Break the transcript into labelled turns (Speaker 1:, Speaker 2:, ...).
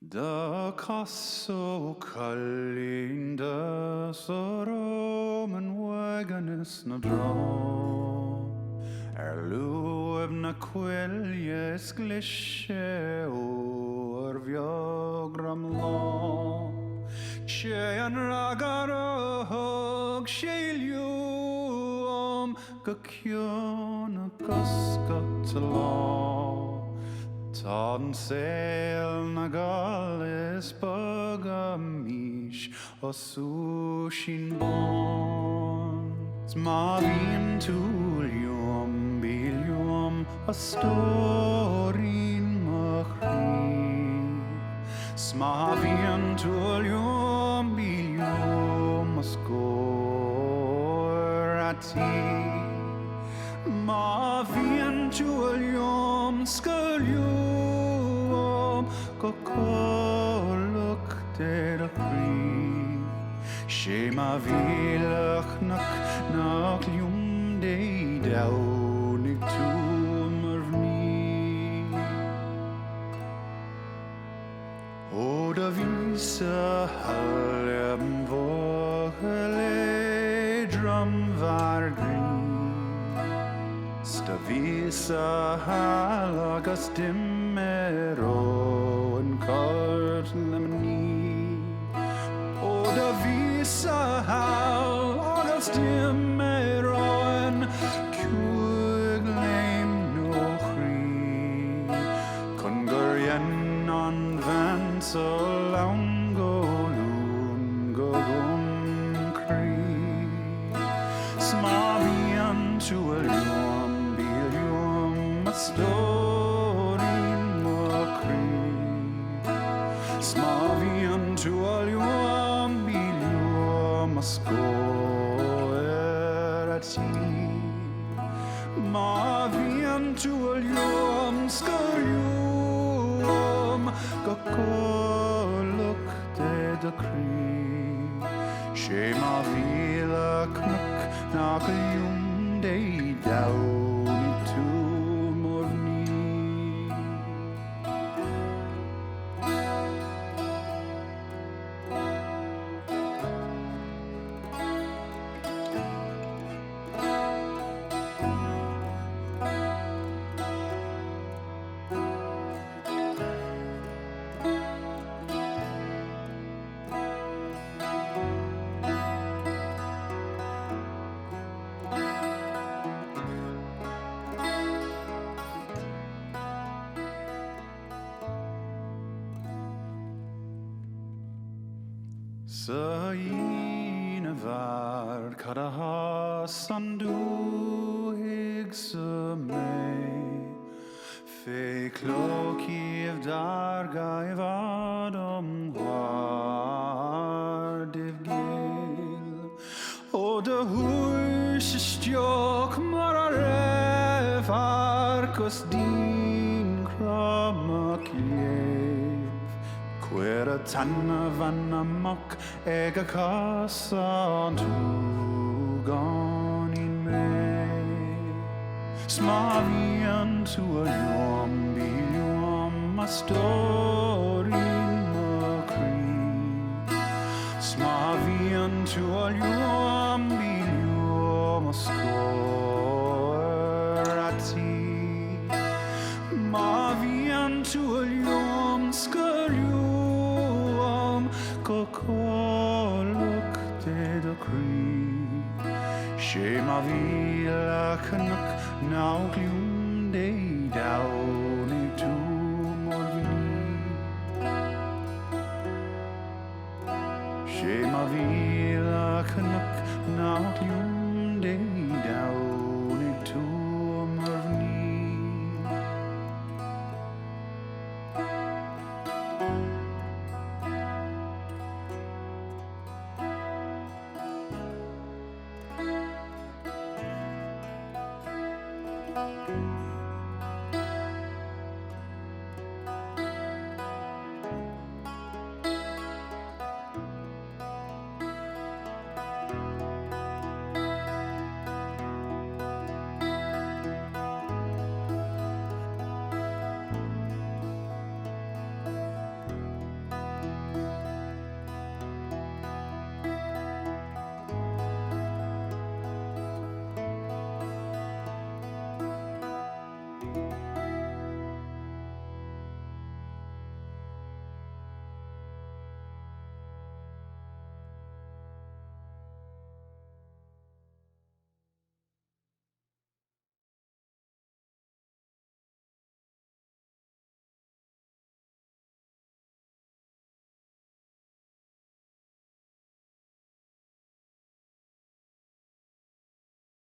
Speaker 1: Da casso callinda sorom en wagenes na dra lueb na queljes glische or viogram la She an ragarog shelium gakion gaskatla Tan sel na galis bagamish osushin bon Smavin tulium bilium astorin machri Smavin tulium bilium ascorati Mavien tulium scalium Kokoluk terachri Shema vilach nak lium de daunig tummervni Oder visa halem vohele drum vargri Stavisa halagas dimmero en kart lemni Oder visa halagas dimmero en kugleim nochri Kongurien an vensel laungolun gogum kri Smavian to a Storin makri Smavian to alium bilium ascoerati Mavian to alium scalium Gakoluk de decree Shema vila knuk nakalium de dauni tu Saine var kadaha sandu higsame Fe klokiv darga evadom divgil Oder huishstjok marare farkos din kramakiev Quera tanna vanna mok ega casa tu goni me Smavian tu alium bilium astorin makri Smavian tu alium bilium ascorati Mavian tu alium scalium Kokoluk te decree Shema vilach nuk nauglium de dauni tu morvini Shema vilach nuk nauglium de dauni